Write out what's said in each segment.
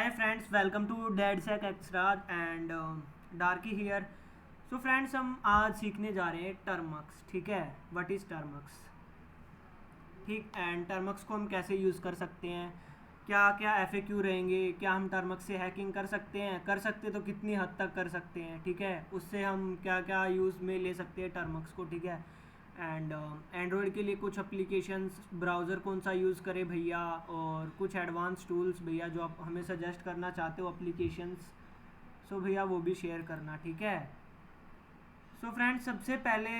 Hi friends, welcome to DadSec Extras and Darky here. So friends, हम आज सीखने जा रहे हैं टर्मक्स. ठीक है, व्हाट इज़ टर्मक्स. ठीक, एंड टर्मक्स को हम कैसे यूज़ कर सकते हैं, क्या क्या FAQ रहेंगे, क्या हम टर्मक्स से हैकिंग कर सकते हैं, कर सकते तो कितनी हद तक कर सकते हैं. ठीक है, उससे हम क्या क्या यूज़ में ले सकते हैं टर्मक्स को. ठीक है, एंड एंड्रॉयड के लिए कुछ एप्लीकेशंस, ब्राउज़र कौन सा यूज़ करे भैया, और कुछ एडवांस टूल्स भैया जो आप हमें सजेस्ट करना चाहते हो एप्लीकेशंस. सो भैया वो भी शेयर करना. ठीक है. सो फ्रेंड्स, सबसे पहले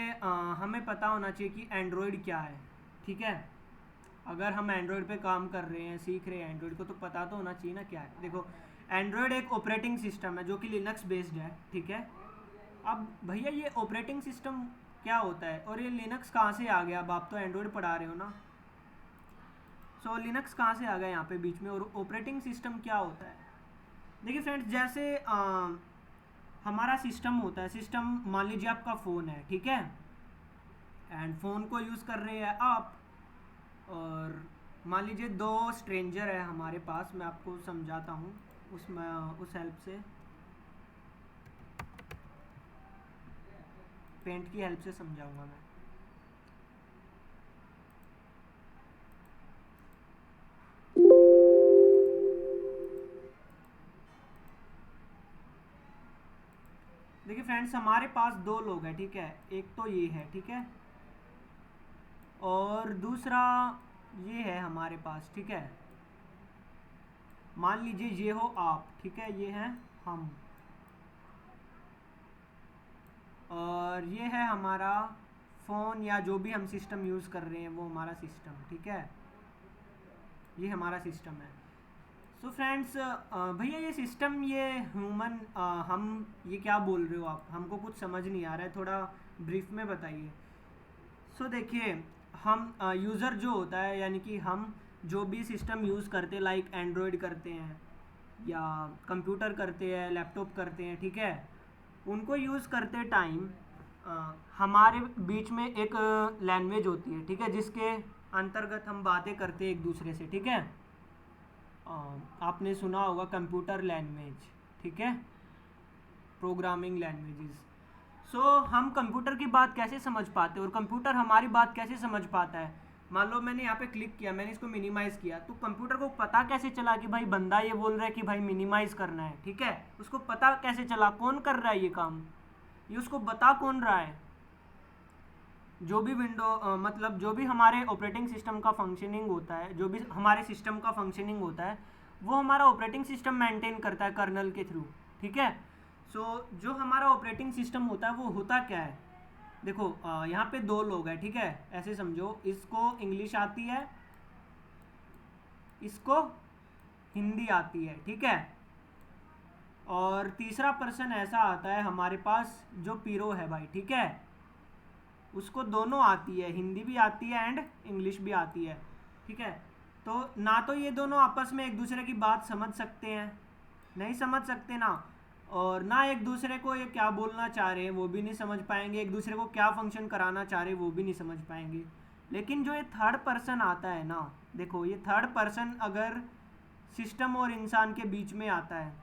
हमें पता होना चाहिए कि एंड्रॉयड क्या है. ठीक है, अगर हम एंड्रॉयड पे काम कर रहे हैं, सीख रहे हैं एंड्रॉयड को, तो पता तो होना चाहिए ना क्या है. देखो, एंड्रॉयड एक ऑपरेटिंग सिस्टम है जो कि लिनक्स बेस्ड है. ठीक है, अब भैया ये ऑपरेटिंग सिस्टम क्या होता है और ये लिनक्स कहाँ से आ गया. अब आप तो एंड्रॉयड पढ़ा रहे हो ना, सो लिनक्स कहाँ से आ गया यहाँ पे बीच में, और ऑपरेटिंग सिस्टम क्या होता है. देखिए फ्रेंड्स, जैसे हमारा सिस्टम होता है. सिस्टम मान लीजिए आपका फ़ोन है. ठीक है, एंड फ़ोन को यूज़ कर रहे हैं आप, और मान लीजिए दो स्ट्रेंजर है हमारे पास. मैं आपको समझाता हूँ उस हेल्प से, पेंट की हेल्प से समझाऊंगा मैं. देखिए फ्रेंड्स, हमारे पास दो लोग हैं. ठीक है, एक तो ये है. ठीक है, और दूसरा ये है हमारे पास. ठीक है, मान लीजिए ये हो आप. ठीक है, ये हैं हम, और ये है हमारा फ़ोन या जो भी हम सिस्टम यूज़ कर रहे हैं वो हमारा सिस्टम. ठीक है, ये हमारा सिस्टम है. सो फ्रेंड्स, भैया ये सिस्टम, ये ह्यूमन, हम ये क्या बोल रहे हो आप, हमको कुछ समझ नहीं आ रहा है, थोड़ा ब्रीफ में बताइए. सो देखिए, हम यूज़र जो होता है, यानी कि हम जो भी सिस्टम यूज़ करते हैं, लाइक एंड्रॉयड करते हैं या कंप्यूटर करते हैं, लैपटॉप करते हैं. ठीक है, उनको यूज़ करते टाइम हमारे बीच में एक लैंग्वेज होती है. ठीक है, जिसके अंतर्गत हम बातें करते हैं एक दूसरे से. ठीक है, आपने सुना होगा कंप्यूटर लैंग्वेज. ठीक है, प्रोग्रामिंग लैंग्वेजेस. सो हम कंप्यूटर की बात कैसे समझ पाते हैं और कंप्यूटर हमारी बात कैसे समझ पाता है. मान लो मैंने यहाँ पे क्लिक किया, मैंने इसको मिनिमाइज़ किया, तो कंप्यूटर को पता कैसे चला कि भाई बंदा ये बोल रहा है कि भाई मिनिमाइज़ करना है. ठीक है, उसको पता कैसे चला, कौन कर रहा है ये काम, ये उसको बता कौन रहा है. जो भी मतलब जो भी हमारे ऑपरेटिंग सिस्टम का फंक्शनिंग होता है, जो भी हमारे सिस्टम का फंक्शनिंग होता है, वो हमारा ऑपरेटिंग सिस्टम मेंटेन करता है कर्नल के थ्रू. ठीक है, सो जो हमारा ऑपरेटिंग सिस्टम होता है वो होता क्या है. देखो, यहाँ पे दो लोग हैं. ठीक है, ऐसे समझो, इसको इंग्लिश आती है, इसको हिंदी आती है. ठीक है, और तीसरा पर्सन ऐसा आता है हमारे पास जो पीरो है भाई. ठीक है, उसको दोनों आती है, हिंदी भी आती है एंड इंग्लिश भी आती है. ठीक है, तो ना तो ये दोनों आपस में एक दूसरे की बात समझ सकते हैं, नहीं समझ सकते ना, और ना एक दूसरे को ये क्या बोलना चाह रहे हैं वो भी नहीं समझ पाएंगे, एक दूसरे को क्या फंक्शन कराना चाह रहे हैं वो भी नहीं समझ पाएंगे. लेकिन जो ये थर्ड पर्सन आता है ना, देखो ये थर्ड पर्सन अगर सिस्टम और इंसान के बीच में आता है,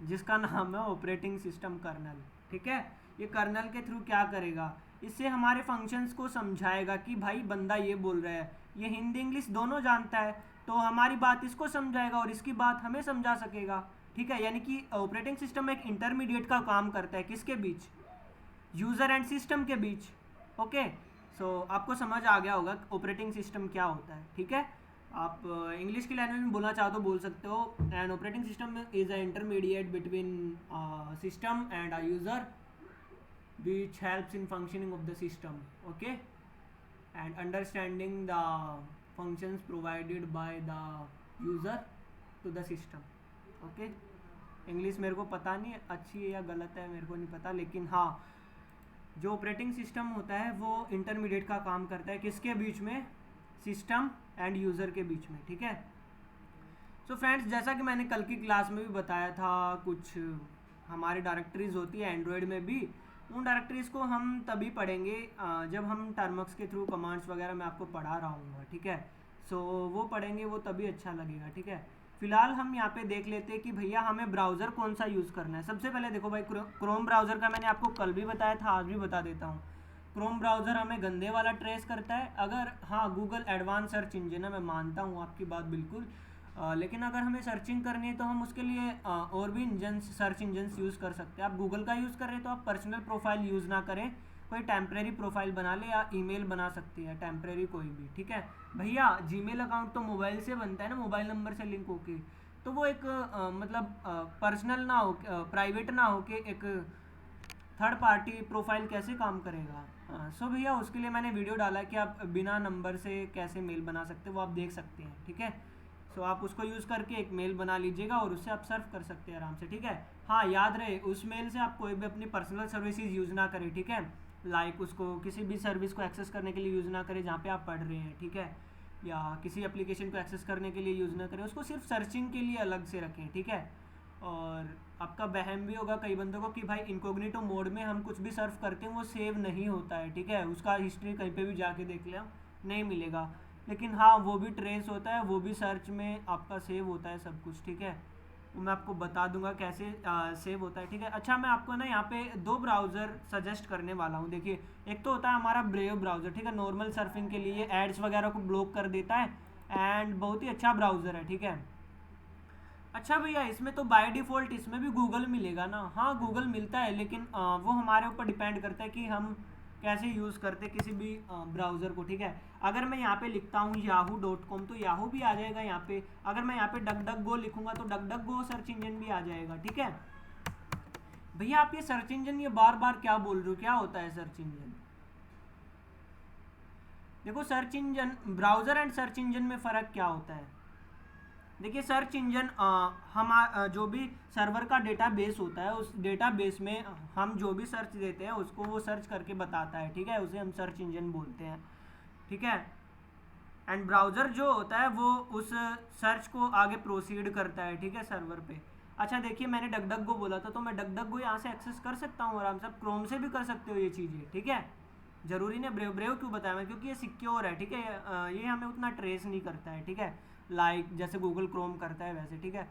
जिसका नाम है ऑपरेटिंग सिस्टम कर्नल. ठीक है, ये कर्नल के थ्रू क्या करेगा, इससे हमारे फंक्शंस को समझाएगा कि भाई बंदा ये बोल रहा है, ये हिंदी इंग्लिश दोनों जानता है, तो हमारी बात इसको समझाएगा और इसकी बात हमें समझा सकेगा. ठीक है, यानी कि ऑपरेटिंग सिस्टम एक इंटरमीडिएट का काम करता है, किसके बीच, यूज़र एंड सिस्टम के बीच. ओके, सो आपको समझ आ गया होगा ऑपरेटिंग सिस्टम क्या होता है. ठीक है, आप इंग्लिश की लैंग्वेज में बोलना चाहो तो बोल सकते हो. And operating system is a intermediate between system and a user which helps in functioning of the system. Okay, and understanding the functions provided by the user to the system. Okay, English मेरे को पता नहीं अच्छी है या गलत है, मेरे को नहीं पता, लेकिन हाँ, जो ऑपरेटिंग सिस्टम होता है वो इंटरमीडिएट का काम करता है, किसके बीच में, सिस्टम एंड यूज़र के बीच में. ठीक है, सो फ्रेंड्स, जैसा कि मैंने कल की क्लास में भी बताया था, कुछ हमारी डायरेक्टरीज होती है एंड्रॉयड में भी, उन डायरेक्टरीज़ को हम तभी पढ़ेंगे जब हम टर्मक्स के थ्रू कमांड्स वगैरह मैं आपको पढ़ा रहा हूँ. ठीक है, सो वो पढ़ेंगे, वो तभी अच्छा लगेगा. ठीक है, फिलहाल हम यहाँ पे देख लेते हैं कि भैया हमें ब्राउज़र कौन सा यूज़ करना है। सबसे पहले देखो भाई, क्रोम ब्राउज़र का मैंने आपको कल भी बताया था, आज भी बता देता हूँ। क्रोम ब्राउज़र हमें गंदे वाला ट्रेस करता है। अगर हाँ, गूगल एडवांस सर्च इंजन है, मैं मानता हूँ आपकी बात बिल्कुल, लेकिन अगर हमें सर्चिंग करनी है तो हम उसके लिए और भी सर्च इंजन्स यूज़ कर सकते हैं। आप गूगल का यूज़ कर रहे हैं तो आप पर्सनल प्रोफाइल यूज़ ना करें, कोई टेम्प्रेरी प्रोफाइल बना ले या ईमेल बना सकती है टेम्प्रेरी कोई भी, ठीक है भैया। जीमेल अकाउंट तो मोबाइल से बनता है ना, मोबाइल नंबर से लिंक होके, तो वो एक मतलब पर्सनल ना हो, प्राइवेट ना हो के एक थर्ड पार्टी प्रोफाइल कैसे काम करेगा। सो भैया उसके लिए मैंने वीडियो डाला है कि आप बिना नंबर से कैसे मेल बना सकते हो, वो आप देख सकते हैं, ठीक है। सो आप उसको यूज़ करके एक मेल बना लीजिएगा और उससे आप सर्व कर सकते हैं आराम से, ठीक है। हाँ, याद रहे उस मेल से आप कोई भी अपनी पर्सनल सर्विसेज यूज़ ना करें, ठीक है। लाइक उसको किसी भी सर्विस को एक्सेस करने के लिए यूज़ ना करें जहाँ पे आप पढ़ रहे हैं, ठीक है, या किसी एप्लीकेशन को एक्सेस करने के लिए यूज़ ना करें, उसको सिर्फ सर्चिंग के लिए अलग से रखें, ठीक है। और आपका वहम भी होगा कई बंदों को कि भाई इनकोग्निटो मोड में हम कुछ भी सर्व करते हैं वो सेव नहीं होता है, ठीक है, उसका हिस्ट्री कहीं पे भी जाके देख लें नहीं मिलेगा, लेकिन हाँ वो भी ट्रेस होता है, वो भी सर्च में आपका सेव होता है सब कुछ, ठीक है। वो मैं आपको बता दूंगा कैसे सेव होता है, ठीक है। अच्छा, मैं आपको ना यहाँ पे दो ब्राउज़र सजेस्ट करने वाला हूँ। देखिए, एक तो होता है हमारा ब्रेव ब्राउज़र, ठीक है, नॉर्मल सर्फिंग के लिए एड्स वगैरह को ब्लॉक कर देता है एंड बहुत ही अच्छा ब्राउज़र है, ठीक है। अच्छा भैया, इसमें तो बाय डिफ़ॉल्ट इसमें भी गूगल मिलेगा ना? हाँ, गूगल मिलता है, लेकिन वो हमारे ऊपर डिपेंड करता है कि हम कैसे यूज़ करते हैं किसी भी ब्राउज़र को, ठीक है। अगर मैं यहाँ पे लिखता हूँ yahoo.com तो याहू भी आ जाएगा यहाँ पे। अगर मैं यहाँ पे डक डक गो लिखूंगा तो duck duck go search engine भी आ जाएगा, ठीक है। भैया आप ये सर्च इंजन ये बार बार क्या बोल रहे हो, क्या होता है सर्च इंजन? देखो, search engine, browser and search engine में फ़र्क क्या होता है? देखिए, सर्च इंजन हम जो भी सर्वर का डेटाबेस होता है उस डेटाबेस में हम जो भी सर्च देते हैं उसको वो सर्च करके बताता है, ठीक है, उसे हम सर्च इंजन बोलते हैं, ठीक है। एंड ब्राउज़र जो होता है वो उस सर्च को आगे प्रोसीड करता है, ठीक है, सर्वर पे। अच्छा देखिए, मैंने डक डक गो बोला था तो मैं डक डक गो यहाँ से एक्सेस कर सकता हूँ आराम से, आप क्रोम से भी कर सकते हो ये चीज़ें, ठीक है। ज़रूरी नहीं ब्रेव ब्रेव क्यों बताया मैं, क्योंकि ये सिक्योर है, ठीक है, ये हमें उतना ट्रेस नहीं करता है, ठीक है, लाइक जैसे गूगल क्रोम करता है वैसे, ठीक है।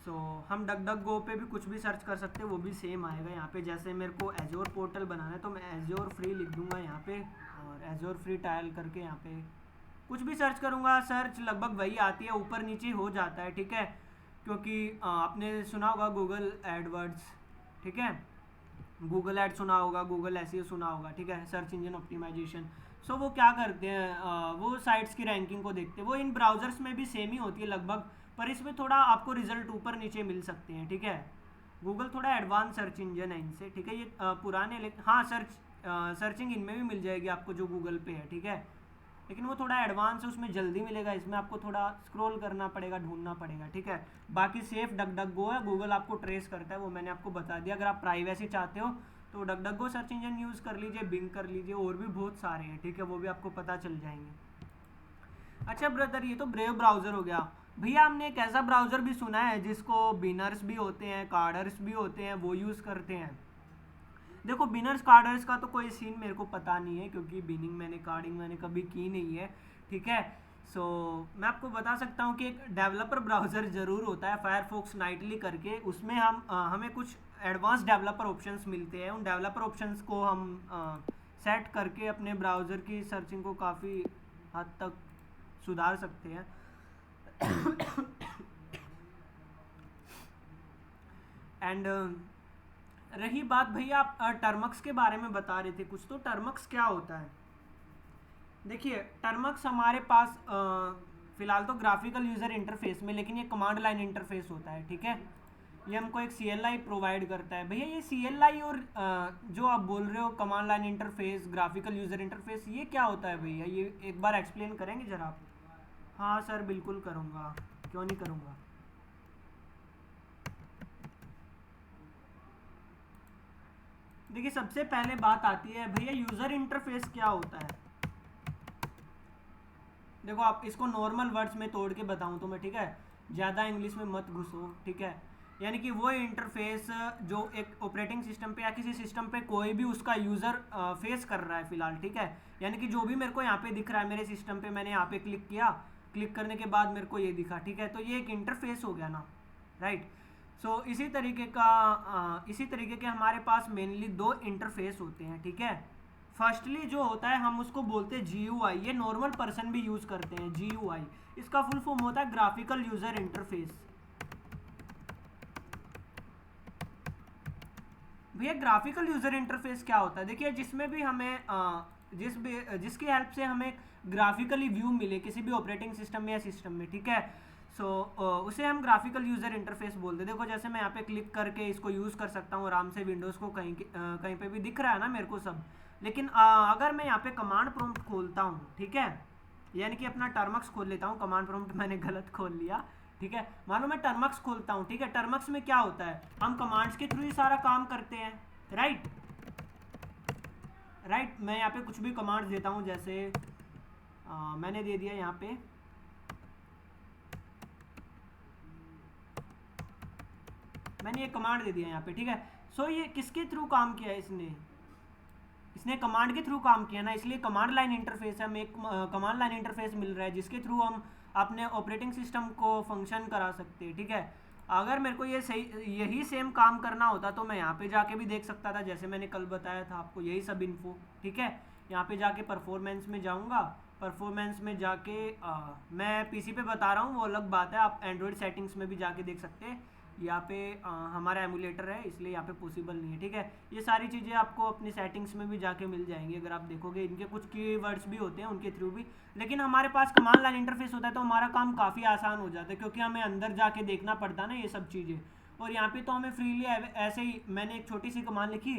सो हम डक डक गो पे भी कुछ भी सर्च कर सकते हैं, वो भी सेम आएगा यहाँ पे। जैसे मेरे को एजोर पोर्टल बनाना है तो मैं एजोर फ्री लिख दूंगा यहाँ पे और एजोर फ्री टाइल करके यहाँ पे कुछ भी सर्च करूँगा, सर्च लगभग वही आती है, ऊपर नीचे हो जाता है, ठीक है, क्योंकि आपने सुना होगा गूगल एडवर्ड्स, ठीक है, गूगल एड सुना होगा, गूगल एसईओ सुना होगा, ठीक है, सर्च इंजन ऑप्टिमाइजेशन। सो वो क्या करते हैं, वो साइट्स की रैंकिंग को देखते हैं। वो इन ब्राउज़र्स में भी सेम ही होती है लगभग, पर इसमें थोड़ा आपको रिजल्ट ऊपर नीचे मिल सकते हैं, ठीक है। गूगल थोड़ा एडवांस सर्च इंजन है इनसे, ठीक है, ये पुराने, लेकिन हाँ सर्चिंग इनमें भी मिल जाएगी आपको जो गूगल पे है, ठीक है, लेकिन वो थोड़ा एडवांस है, उसमें जल्दी मिलेगा, इसमें आपको थोड़ा स्क्रॉल करना पड़ेगा, ढूंढना पड़ेगा, ठीक है। बाकी सेफ डक डक गो है, गूगल आपको ट्रेस करता है, वो मैंने आपको बता दिया। अगर आप प्राइवेसी चाहते हो तो duck duck go search engine use कर लीजिए, बिंग कर लीजिए, और भी बहुत सारे हैं, ठीक है, वो भी आपको पता चल जाएंगे। अच्छा ब्रदर, ये तो ब्रेव ब्राउज़र हो गया। भैया हमने एक ऐसा ब्राउज़र भी सुना है जिसको बिनर्स भी होते हैं, कार्डर्स भी होते हैं, वो यूज़ करते हैं। देखो, बिनर्स कार्डर्स का तो कोई सीन मेरे को पता नहीं है, क्योंकि कार्डिंग मैंने कभी की नहीं है, ठीक है। सो मैं आपको बता सकता हूँ कि एक डेवलपर ब्राउज़र ज़रूर होता है, फायरफॉक्स नाइटली करके, उसमें हमें कुछ एडवांस डेवलपर ऑप्शंस मिलते हैं। उन डेवलपर ऑप्शंस को हम सेट करके अपने ब्राउज़र की सर्चिंग को काफ़ी हद तक सुधार सकते हैं। एंड रही बात भैया, आप टर्मक्स के बारे में बता रहे थे कुछ, तो टर्मक्स क्या होता है? देखिए, टर्मक्स हमारे पास फ़िलहाल तो ग्राफिकल यूज़र इंटरफेस में, लेकिन ये कमांड लाइन इंटरफेस होता है, ठीक है। ये हमको एक CLI प्रोवाइड करता है। भैया ये CLI और जो आप बोल रहे हो command line interface, graphical user interface, ये क्या होता है भैया? ये एक बार एक्सप्लेन करेंगे ज़रा आप? हाँ सर, बिल्कुल करूँगा, क्यों नहीं करूँगा। देखिए, सबसे पहले बात आती है भैया यूज़र इंटरफेस क्या होता है। देखो, आप इसको नॉर्मल वर्ड्स में तोड़ के बताऊं तो मैं, ठीक है, ज़्यादा इंग्लिश में मत घुसो, ठीक है। यानी कि वो इंटरफेस जो एक ऑपरेटिंग सिस्टम पे या किसी सिस्टम पे कोई भी उसका यूज़र फेस कर रहा है फ़िलहाल, ठीक है। यानी कि जो भी मेरे को यहाँ पे दिख रहा है मेरे सिस्टम पे, मैंने यहाँ पे क्लिक किया क्लिक करने के बाद मेरे को ये दिखा, ठीक है। तो ये एक इंटरफेस हो गया ना, राइट। सो इसी तरीके के हमारे पास मेनली दो इंटरफेस होते हैं, ठीक है। फर्स्टली जो होता है हम उसको बोलते हैं GUI, ये नॉर्मल पर्सन भी यूज़ करते हैं। GUI इसका फुल फॉर्म होता है ग्राफिकल यूज़र इंटरफेस। भैया ग्राफिकल यूज़र इंटरफेस क्या होता है, देखिए जिसमें भी हमें जिसकी हेल्प से हमें ग्राफिकली व्यू मिले किसी भी ऑपरेटिंग सिस्टम में या सिस्टम में, ठीक है। सो उसे हम ग्राफिकल यूज़र इंटरफेस बोलते हैं। देखो जैसे मैं यहाँ पे क्लिक करके इसको यूज़ कर सकता हूँ आराम से, विंडोज़ को कहीं पे भी दिख रहा है ना मेरे को सब। लेकिन अगर मैं यहाँ पे कमांड प्रॉम्प्ट खोलता हूँ, ठीक है, यानी कि अपना टर्मक्स खोल लेता हूँ, कमांड प्रॉम्प्ट मैंने गलत खोल लिया, ठीक है। मानो मैं टर्मक्स खोलता हूँ, ठीक है। टर्मक्स में क्या होता है, हम कमांड्स के थ्रू ही सारा काम करते हैं, राइट। मैं यहाँ पे कुछ भी कमांड्स देता हूँ, जैसे मैंने दे दिया यहाँ पे मैंने ये कमांड दे दिया यहाँ पे, ठीक है। सो ये किसके थ्रू काम किया है, इसने कमांड के थ्रू काम किया ना, इसलिए कमांड लाइन इंटरफेस है। हमें एक कमांड लाइन इंटरफेस मिल रहा है जिसके थ्रू हम अपने ऑपरेटिंग सिस्टम को फंक्शन करा सकते हैं, ठीक है। अगर मेरे को यही सेम काम करना होता तो मैं यहाँ पे जाके भी देख सकता था, जैसे मैंने कल बताया था आपको, यही सब इन्फो, ठीक है। यहाँ पे जाके परफॉर्मेंस में जाऊँगा, परफॉर्मेंस में जाके मैं पीसी पे बता रहा हूँ, वो अलग बात है, आप एंड्रॉयड सेटिंग्स में भी जाके देख सकते हैं। यहाँ पे हमारा एमुलेटर है इसलिए यहाँ पे पॉसिबल नहीं है, ठीक है। ये सारी चीज़ें आपको अपनी सेटिंग्स में भी जाके मिल जाएंगी, अगर आप देखोगे। इनके कुछ कीवर्ड्स भी होते हैं उनके थ्रू भी, लेकिन हमारे पास कमांड लाइन इंटरफेस होता है तो हमारा काम काफ़ी आसान हो जाता है, क्योंकि हमें अंदर जाके देखना पड़ता है ना ये सब चीज़ें। और यहाँ पे तो हमें फ्रीली ऐसे ही मैंने एक छोटी सी कमांड लिखी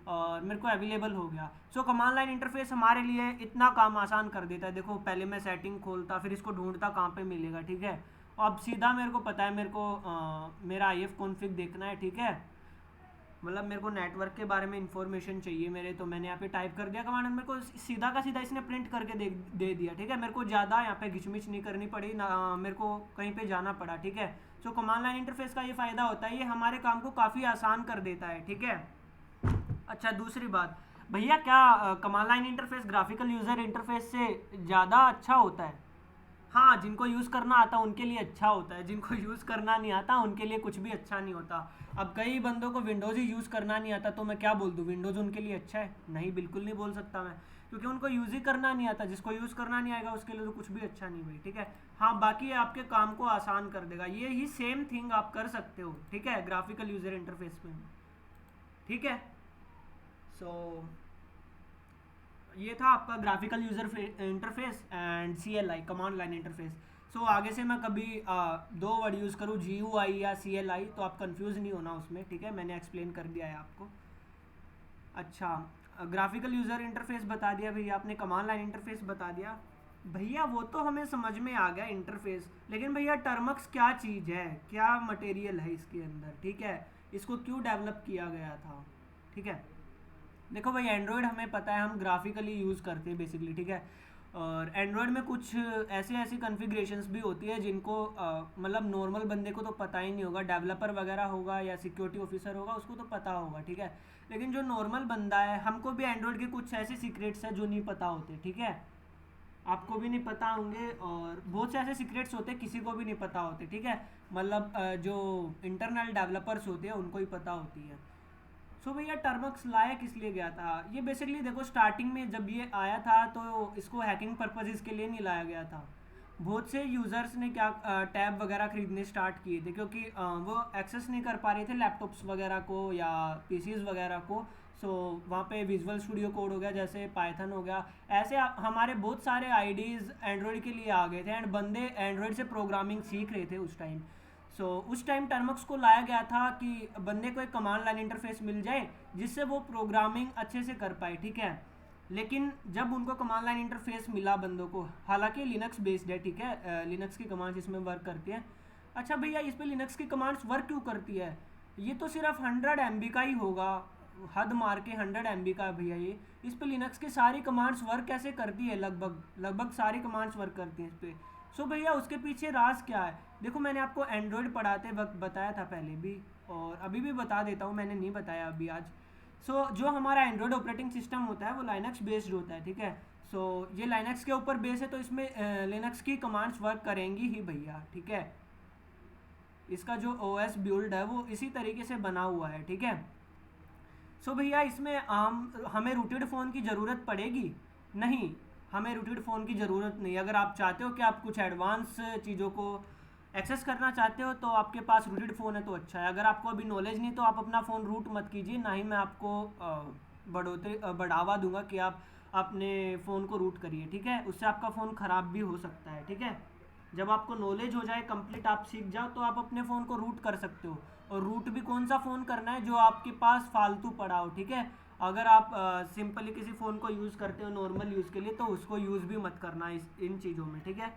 और मेरे को अवेलेबल हो गया। सो कमांड लाइन इंटरफेस हमारे लिए इतना काम आसान कर देता है। देखो पहले मैं सेटिंग खोलता, फिर इसको ढूंढता कहाँ पे मिलेगा, ठीक है। अब सीधा मेरे को पता है, मेरे को मेरा IF कॉन्फ़िग देखना है, ठीक है। मतलब मेरे को नेटवर्क के बारे में इंफॉर्मेशन चाहिए मेरे, तो मैंने यहाँ पे टाइप कर दिया कमांड, मेरे को सीधा का सीधा इसने प्रिंट करके दे दिया, ठीक है। मेरे को ज़्यादा यहाँ पे घिचमिच नहीं करनी पड़ी ना, मेरे को कहीं पे जाना पड़ा, ठीक है। सो कमांड लाइन इंटरफेस का ये फ़ायदा होता है, ये हमारे काम को काफ़ी आसान कर देता है, ठीक है। अच्छा दूसरी बात भैया, क्या command line interface graphical user interface से ज़्यादा अच्छा होता है? हाँ, जिनको यूज़ करना आता उनके लिए अच्छा होता है, जिनको यूज़ करना नहीं आता उनके लिए कुछ भी अच्छा नहीं होता। अब कई बंदों को विंडोज़ ही यूज़ करना नहीं आता, तो मैं क्या बोल दूँ विंडोज़ उनके लिए अच्छा है? नहीं, बिल्कुल नहीं बोल सकता मैं, क्योंकि उनको यूज़ ही करना नहीं आता। जिसको यूज़ करना नहीं आएगा उसके लिए तो कुछ भी अच्छा नहीं भाई, ठीक है। हाँ, बाकी आपके काम को आसान कर देगा, ये ही सेम थिंग आप कर सकते हो, ठीक है, ग्राफिकल यूज़र इंटरफेस में, ठीक है। सो ये था आपका graphical user interface and CLI, command line interface. So आगे से मैं कभी दो वर्ड यूज़ करूँ GUI या CLI तो आप कंफ्यूज नहीं होना उसमें, ठीक है। मैंने एक्सप्लेन कर दिया है आपको। अच्छा, ग्राफिकल यूज़र इंटरफेस बता दिया भैया आपने, कमांड लाइन इंटरफेस बता दिया भैया, वो तो हमें समझ में आ गया इंटरफेस। लेकिन भैया टर्मक्स क्या चीज़ है, क्या मटेरियल है इसके अंदर, ठीक है, इसको क्यों डेवलप किया गया था, ठीक है। देखो भाई एंड्रॉयड हमें पता है हम ग्राफिकली यूज़ करते हैं बेसिकली, ठीक है। और एंड्रॉयड में कुछ ऐसी कॉन्फ़िगरेशंस भी होती है जिनको मतलब नॉर्मल बंदे को तो पता ही नहीं होगा, डेवलपर वगैरह होगा या सिक्योरिटी ऑफिसर होगा उसको तो पता होगा, ठीक है। लेकिन जो नॉर्मल बंदा है, हमको भी एंड्रॉयड के कुछ ऐसे सीक्रेट्स हैं जो नहीं पता होते, ठीक है। आपको भी नहीं पता होंगे और बहुत से ऐसे सीक्रेट्स होते हैं किसी को भी नहीं पता होते, ठीक है। मतलब जो इंटरनल डेवलपर्स होते हैं उनको ही पता होती है। सो भैया टर्मक्स लाया किस लिए गया था, ये बेसिकली देखो स्टार्टिंग में जब ये आया था तो इसको हैकिंग पर्पजेज़ के लिए नहीं लाया गया था। बहुत से यूज़र्स ने क्या टैब वगैरह ख़रीदने स्टार्ट किए थे, क्योंकि वो एक्सेस नहीं कर पा रहे थे लैपटॉप्स वगैरह को या PCs वगैरह को। सो वहाँ पे विजुअल स्टूडियो कोड हो गया, जैसे पाइथन हो गया, ऐसे हमारे बहुत सारे आईडीज़ एंड्रॉयड के लिए आ गए थे एंड बंदे एंड्रॉयड से प्रोग्रामिंग सीख रहे थे उस टाइम। उस टाइम टर्मक्स को लाया गया था कि बंदे को एक कमांड लाइन इंटरफेस मिल जाए जिससे वो प्रोग्रामिंग अच्छे से कर पाए, ठीक है। लेकिन जब उनको कमांड लाइन इंटरफेस मिला बंदों को, हालांकि लिनक्स बेस्ड है, ठीक है, लिनक्स की कमांड्स इसमें वर्क करती है। अच्छा भैया इस पर लिनक्स की कमांड्स वर्क क्यों करती है, ये तो सिर्फ 100 MB का ही होगा, हद मार के 100 MB का भैया ये, इस पर लिनक्स की सारी कमांड्स वर्क कैसे करती है, लगभग सारी कमांड्स वर्क करती हैं इस पर। सो भैया उसके पीछे राज क्या है, देखो मैंने आपको एंड्रॉयड पढ़ाते वक्त बताया था पहले भी और अभी भी बता देता हूँ, मैंने नहीं बताया अभी आज। जो हमारा एंड्रॉयड ऑपरेटिंग सिस्टम होता है वो लाइनक्स बेस्ड होता है, ठीक है। सो ये लाइनक्स के ऊपर बेस है, तो इसमें लिनक्स की कमांड्स वर्क करेंगी ही भैया, ठीक है। इसका जो ओएस बिल्ड है वो इसी तरीके से बना हुआ है, ठीक है। सो भैया इसमें हमें रूटेड फ़ोन की ज़रूरत पड़ेगी? नहीं, हमें रूटेड फ़ोन की ज़रूरत नहीं। अगर आप चाहते हो कि आप कुछ एडवांस चीज़ों को एक्सेस करना चाहते हो तो आपके पास रूटेड फ़ोन है तो अच्छा है। अगर आपको अभी नॉलेज नहीं तो आप अपना फ़ोन रूट मत कीजिए, ना ही मैं आपको बढ़ावा दूंगा कि आप अपने फ़ोन को रूट करिए, ठीक है। उससे आपका फ़ोन ख़राब भी हो सकता है, ठीक है। जब आपको नॉलेज हो जाए कंप्लीट, आप सीख जाओ, तो आप अपने फ़ोन को रूट कर सकते हो। और रूट भी कौन सा फ़ोन करना है? जो आपके पास फालतू पड़ा हो, ठीक है। अगर आप सिंपली किसी फ़ोन को यूज़ करते हो नॉर्मल यूज़ के लिए, तो उसको यूज़ भी मत करना इन चीज़ों में, ठीक है।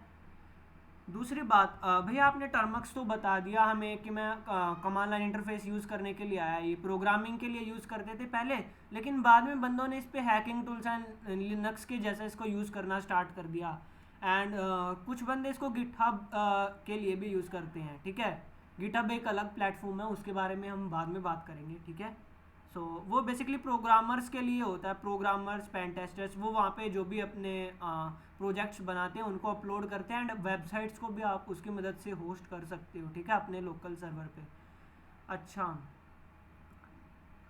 दूसरी बात, भैया आपने टर्मक्स तो बता दिया हमें कि मैं कमांड लाइन इंटरफेस यूज़ करने के लिए आया, ये प्रोग्रामिंग के लिए यूज़ करते थे पहले, लेकिन बाद में बंदों ने इस पे हैकिंग टूल्स एंड लिनक्स के जैसा इसको यूज़ करना स्टार्ट कर दिया। एंड कुछ बंदे इसको गिटहब के लिए भी यूज़ करते हैं, ठीक है। गिटहब एक अलग प्लेटफॉर्म है, उसके बारे में हम बाद में बात करेंगे, ठीक है। सो वो बेसिकली प्रोग्रामर्स के लिए होता है, प्रोग्रामर्स, पेन टेस्टर्स, वो वहाँ पे जो भी अपने प्रोजेक्ट्स बनाते हैं उनको अपलोड करते हैं, एंड वेबसाइट्स को भी आप उसकी मदद से होस्ट कर सकते हो, ठीक है, अपने लोकल सर्वर पे। अच्छा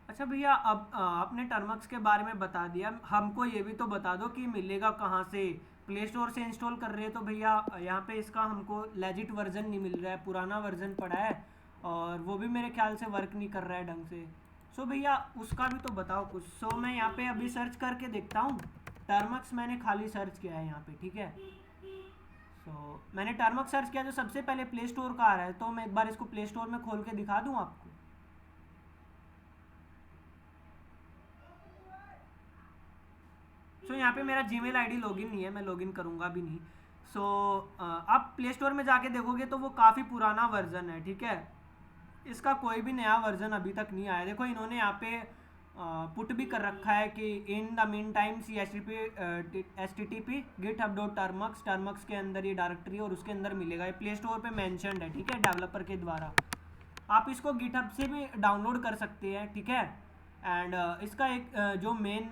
अच्छा भैया, अब आपने टर्मक्स के बारे में बता दिया, हमको ये भी तो बता दो कि मिलेगा कहाँ से। प्ले स्टोर से इंस्टॉल कर रहे हैं तो भैया यहाँ पे इसका हमको लेजिट वर्जन नहीं मिल रहा है, पुराना वर्जन पड़ा है, और वो भी मेरे ख्याल से वर्क नहीं कर रहा है ढंग से। सो भैया उसका भी तो बताओ कुछ। सो मैं यहाँ पे अभी सर्च करके देखता हूँ। टर्मक्स मैंने खाली सर्च किया है यहाँ पे, ठीक है। सो मैंने टर्मक्स सर्च किया तो सबसे पहले प्ले स्टोर का आ रहा है, तो मैं एक बार इसको प्ले स्टोर में खोल के दिखा दूँ आपको। सो यहाँ पे मेरा जीमेल आईडी लॉगिन नहीं है, मैं लॉगिन करूँगा भी नहीं। सो आप प्ले स्टोर में जाके देखोगे तो वो काफ़ी पुराना वर्जन है, ठीक है। इसका कोई भी नया वर्जन अभी तक नहीं आया। देखो इन्होंने यहाँ पे पुट भी कर रखा है कि in the meantime C H T P GitHub dot Termux, Termux के अंदर ये डायरेक्टरी है और उसके अंदर मिलेगा, ये प्ले स्टोर पे मैंशनड है, ठीक है, डेवलपर के द्वारा। आप इसको गिटहब से भी डाउनलोड कर सकते हैं, ठीक है। एंड इसका एक जो मेन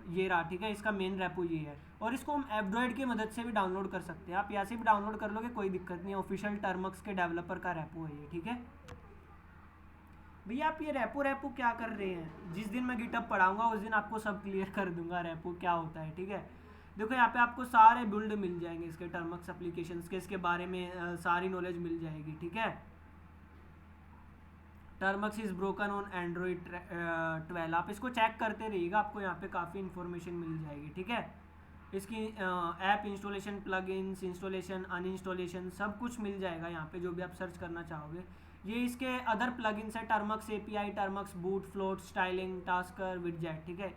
ये रहा, ठीक है, इसका मेन रेपो ये है, और इसको हम एंड्रॉयड की मदद से भी डाउनलोड कर सकते हैं। आप यहाँ से भी डाउनलोड कर लोगे, कोई दिक्कत नहीं है। ऑफिशियल टर्मक्स के डेवलपर का रेपो है ये, ठीक है। भैया आप ये रेपो क्या कर रहे हैं? जिस दिन मैं गिटहब पढ़ाऊंगा उस दिन आपको सब क्लियर कर दूंगा रेपो क्या होता है, ठीक है। देखो यहाँ पे आपको सारे बिल्ड मिल जाएंगे इसके, टर्मक्स एप्लीकेशंस के, इसके बारे में सारी नॉलेज मिल जाएगी, ठीक है। Termux is broken on Android 12, आप इसको चेक करते रहिएगा, आपको यहाँ पे काफ़ी इन्फॉर्मेशन मिल जाएगी, ठीक है। इसकी app installation, plugins, installation, uninstallation, सब कुछ मिल जाएगा यहाँ पे जो भी आप सर्च करना चाहोगे। ये इसके अदर प्लगइन्स है, Termux API, Termux boot, float, styling, tasker, widget, ठीक है।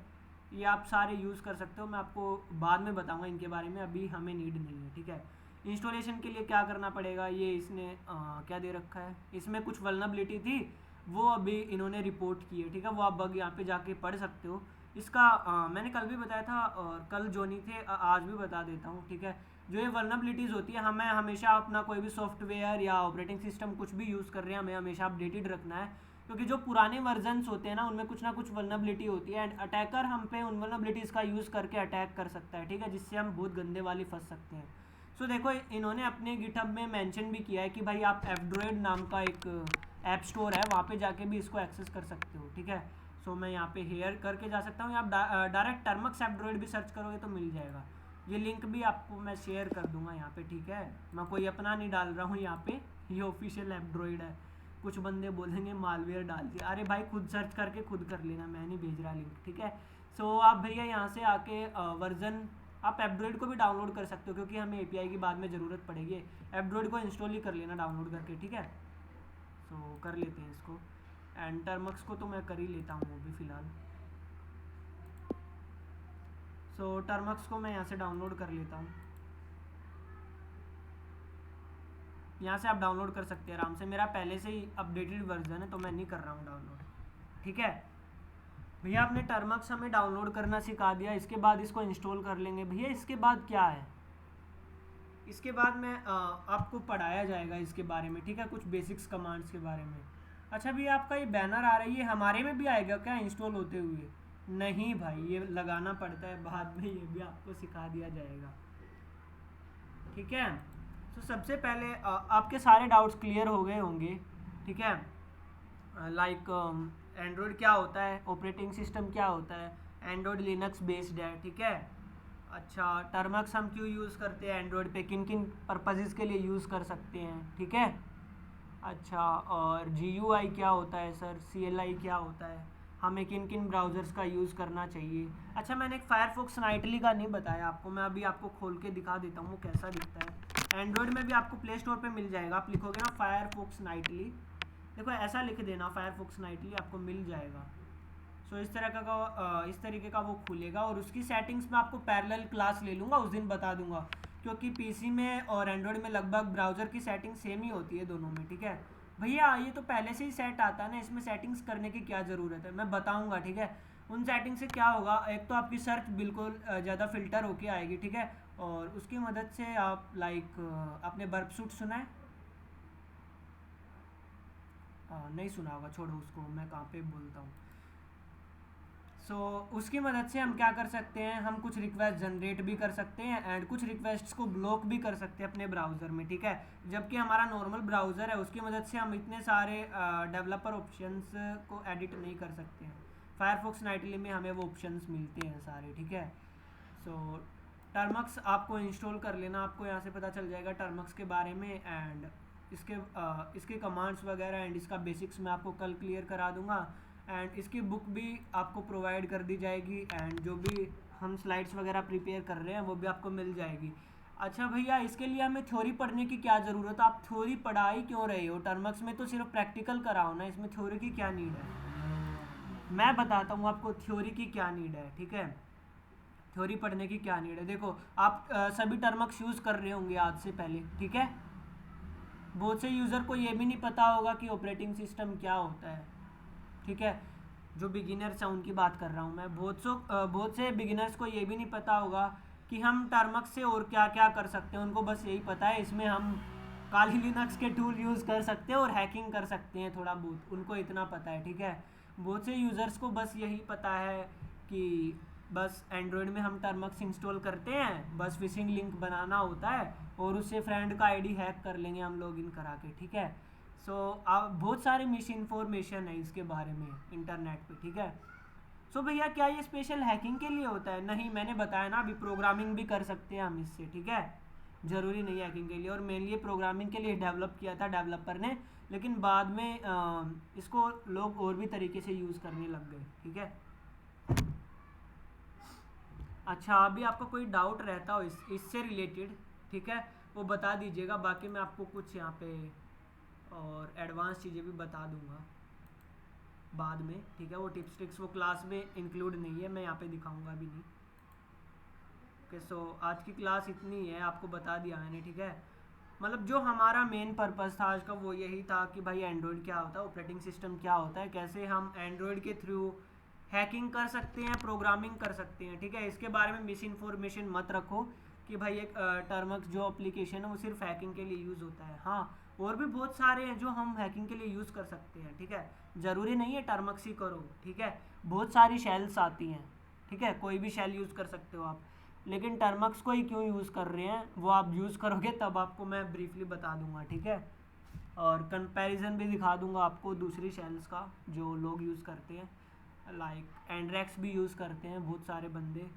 ये आप सारे यूज़ कर सकते हो, मैं आपको बाद में बताऊँगा इनके बारे में, अभी हमें नीड नहीं है, ठीक है। इंस्टॉलेशन के लिए क्या करना पड़ेगा, ये इसने क्या दे रखा है, इसमें कुछ वल्नरेबिलिटी थी, वो अभी इन्होंने रिपोर्ट की है, ठीक है। वो आप बग यहाँ पे जाके पढ़ सकते हो। इसका मैंने कल भी बताया था और कल जो नहीं थे आज भी बता देता हूँ, ठीक है। जो ये वल्नरेबिलिटीज़ होती है, हमें हमेशा अपना कोई भी सॉफ्टवेयर या ऑपरेटिंग सिस्टम कुछ भी यूज़ कर रहे हैं, हमें हमेशा अपडेटेड रखना है, क्योंकि जो पुराने वर्जन्स होते हैं ना कुछ वल्नरेबिलिटी होती है, एंड अटैकर हम पे उन वल्नरेबिलिटीज़ का यूज़ करके अटैक कर सकता है, ठीक है, जिससे हम बहुत गंदे वाली फंस सकते हैं। सो देखो इन्होंने अपने गिटहब में मेंशन भी किया है कि भाई आप एंड्रॉयड नाम का एक ऐप स्टोर है, वहाँ पे जाके भी इसको एक्सेस कर सकते हो, ठीक है। सो मैं यहाँ पे हेयर करके जा सकता हूँ, आप डायरेक्ट टर्मक्स एंड्रॉयड भी सर्च करोगे तो मिल जाएगा। ये लिंक भी आपको मैं शेयर कर दूंगा यहाँ पे, ठीक है। मैं कोई अपना नहीं डाल रहा हूँ यहाँ पे, ये ऑफिशियल एंड्रॉयड है। कुछ बंदे बोलेंगे मालवेयर डाल दिया, अरे भाई खुद सर्च करके खुद कर लेना, मैं नहीं भेज रहा लिंक, ठीक है। सो आप भैया यहाँ से आके वर्जन, आप एंड्रॉयड को भी डाउनलोड कर सकते हो, क्योंकि हमें एपीआई की बाद में ज़रूरत पड़ेगी। एंड्रॉयड को इंस्टॉल ही कर लेना डाउनलोड करके, ठीक है। सो कर लेते हैं इसको, एंड टर्मक्स को तो मैं कर ही लेता हूँ अभी फ़िलहाल। सो टर्मक्स को मैं यहाँ से डाउनलोड कर लेता हूँ, यहाँ से आप डाउनलोड कर सकते हैं आराम से, मेरा पहले से ही अपडेटेड वर्जन है तो मैं नहीं कर रहा हूँ डाउनलोड, ठीक है। भैया आपने टर्मक्स हमें डाउनलोड करना सिखा दिया, इसके बाद इसको इंस्टॉल कर लेंगे। भैया इसके बाद क्या है? इसके बाद मैं आपको पढ़ाया जाएगा इसके बारे में, ठीक है, कुछ बेसिक्स कमांड्स के बारे में। अच्छा भैया आपका ये बैनर आ रही है, हमारे में भी आएगा क्या इंस्टॉल होते हुए? नहीं भाई, ये लगाना पड़ता है बाद में, ये भी आपको सिखा दिया जाएगा, ठीक है। तो सबसे पहले आपके सारे डाउट्स क्लियर हो गए होंगे, ठीक है। लाइक एंड्रॉयड क्या होता है, ऑपरेटिंग सिस्टम क्या होता है, एंड्रॉयड लिनक्स बेस्ड है, ठीक है। अच्छा, टर्मक्स हम क्यों यूज़ करते हैं एंड्रॉयड पे, किन किन पर्पजेज़ के लिए यूज़ कर सकते हैं, ठीक है। अच्छा, और GUI क्या होता है सर, CLI क्या होता है, हमें किन किन ब्राउज़र्स का यूज़ करना चाहिए। अच्छा, मैंने एक फायरफॉक्स नाइटली का नहीं बताया आपको, मैं अभी आपको खोल के दिखा देता हूँ वो कैसा दिखता है। एंड्रॉयड में भी आपको प्ले स्टोर पर मिल जाएगा, आप लिखोगे ना फायरफॉक्स नाइटली, देखो ऐसा लिख देना फायरफॉक्स नाइटली, आपको मिल जाएगा। सो इस तरीके का वो खुलेगा, और उसकी सेटिंग्स में आपको पैरेलल क्लास ले लूँगा, उस दिन बता दूंगा, क्योंकि PC में और एंड्रॉयड में लगभग ब्राउज़र की सेटिंग सेम ही होती है दोनों में, ठीक है। भैया ये तो पहले से ही सेट आता है ना, इसमें सेटिंग्स करने की क्या ज़रूरत है, मैं बताऊँगा, ठीक है। उन सेटिंग से क्या होगा, एक तो आपकी सर्च बिल्कुल ज़्यादा फिल्टर होके आएगी, ठीक है। और उसकी मदद से आप लाइक आपने बर्प सूट सुना है, नहीं सुना होगा, छोड़ो उसको, मैं कहाँ पे बोलता हूँ। सो उसकी मदद से हम क्या कर सकते हैं, हम कुछ रिक्वेस्ट जनरेट भी कर सकते हैं एंड कुछ रिक्वेस्ट्स को ब्लॉक भी कर सकते हैं अपने ब्राउज़र में, ठीक है। जबकि हमारा नॉर्मल ब्राउज़र है, उसकी मदद से हम इतने सारे डेवलपर ऑप्शंस को एडिट नहीं कर सकते हैं। फायरफॉक्स नाइटली में हमें वो ऑप्शंस मिलते हैं सारे, ठीक है। सो टर्मक्स आपको इंस्टॉल कर लेना, आपको यहाँ से पता चल जाएगा टर्मक्स के बारे में, एंड इसके कमांड्स वगैरह एंड इसका बेसिक्स मैं आपको कल क्लियर करा दूंगा, एंड इसकी बुक भी आपको प्रोवाइड कर दी जाएगी, एंड जो भी हम स्लाइड्स वगैरह प्रिपेयर कर रहे हैं वो भी आपको मिल जाएगी। अच्छा भैया, इसके लिए हमें थ्योरी पढ़ने की क्या ज़रूरत है, आप थ्योरी पढ़ा ही क्यों रहे हो, टर्मक्स में तो सिर्फ प्रैक्टिकल कराओ ना, इसमें थ्योरी की क्या नीड है। मैं बताता हूँ आपको थ्योरी की क्या नीड है, ठीक है। थ्योरी पढ़ने की क्या नीड है, देखो आप सभी टर्मक्स यूज़ कर रहे होंगे आज से पहले, ठीक है। बहुत से यूज़र को ये भी नहीं पता होगा कि ऑपरेटिंग सिस्टम क्या होता है, ठीक है। जो बिगिनर्स हैं उनकी बात कर रहा हूँ मैं, बहुत से बिगिनर्स को ये भी नहीं पता होगा कि हम टर्मक्स से और क्या क्या कर सकते हैं, उनको बस यही पता है इसमें हम काली लिनक्स के टूल यूज़ कर सकते हैं और हैकिंग कर सकते हैं थोड़ा बहुत, उनको इतना पता है, ठीक है। बहुत से यूज़र्स को बस यही पता है कि बस एंड्रॉयड में हम टर्मक्स इंस्टॉल करते हैं, बस फिशिंग लिंक बनाना होता है और उससे फ्रेंड का आईडी हैक कर लेंगे हम लॉगिन करा के, ठीक है। सो बहुत सारी मिस इन्फॉर्मेशन है इसके बारे में इंटरनेट पे, ठीक है। सो भैया क्या ये स्पेशल हैकिंग के लिए होता है, नहीं, मैंने बताया ना अभी, प्रोग्रामिंग भी कर सकते हैं हम इससे, ठीक है। ज़रूरी नहीं है हैकिंग के लिए, और मेनली प्रोग्रामिंग के लिए डेवलप किया था डेवलपर ने, लेकिन बाद में इसको लोग और भी तरीके से यूज़ करने लग गए, ठीक है। अच्छा, अभी आपको कोई डाउट रहता हो इससे रिलेटेड, ठीक है, वो बता दीजिएगा, बाकी मैं आपको कुछ यहाँ पे और एडवांस चीज़ें भी बता दूंगा बाद में, ठीक है। वो टिप्स ट्रिक्स वो क्लास में इंक्लूड नहीं है, मैं यहाँ पे दिखाऊंगा भी नहीं। ओके, सो आज की क्लास इतनी है, आपको बता दिया मैंने, ठीक है। मतलब जो हमारा मेन पर्पस था आज का वो यही था कि भाई एंड्रॉयड क्या होता है, ऑपरेटिंग सिस्टम क्या होता है, कैसे हम एंड्रॉयड के थ्रू हैकिंग कर सकते हैं, प्रोग्रामिंग कर सकते हैं, ठीक है। इसके बारे में मिस इन्फॉर्मेशन मत रखो कि भाई एक टर्मक्स जो एप्लीकेशन है वो सिर्फ हैकिंग के लिए यूज़ होता है, हाँ और भी बहुत सारे हैं जो हम हैकिंग के लिए यूज़ कर सकते हैं, ठीक है। ज़रूरी नहीं है टर्मक्स ही करो, ठीक है। बहुत सारी शेल्स आती हैं, ठीक है, कोई भी शेल यूज़ कर सकते हो आप, लेकिन टर्मक्स को ही क्यों यूज़ कर रहे हैं वो आप यूज़ करोगे तब आपको मैं ब्रीफली बता दूंगा, ठीक है। और कंपैरिजन भी दिखा दूंगा आपको दूसरी शेल्स का जो लोग यूज़ करते हैं, लाइक एंड्रैक्स भी यूज़ करते हैं बहुत सारे बंदे,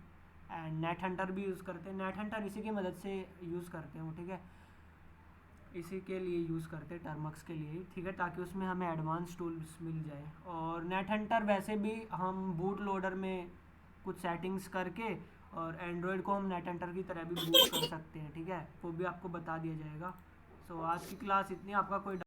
एंड नेट हंटर भी यूज़ करते हैं, नेट हंटर इसी की मदद से यूज़ करते हैं वो, ठीक है, इसी के लिए यूज़ करते हैं टर्मक्स के लिए, ठीक है, ताकि उसमें हमें एडवांस टूल्स मिल जाए। और नेट हंटर वैसे भी हम बूट लोडर में कुछ सेटिंग्स करके और एंड्रॉयड को हम नेट हंटर की तरह भी बूट कर सकते हैं, ठीक है, वो भी आपको बता दिया जाएगा। सो आज की क्लास इतनी, आपका कोई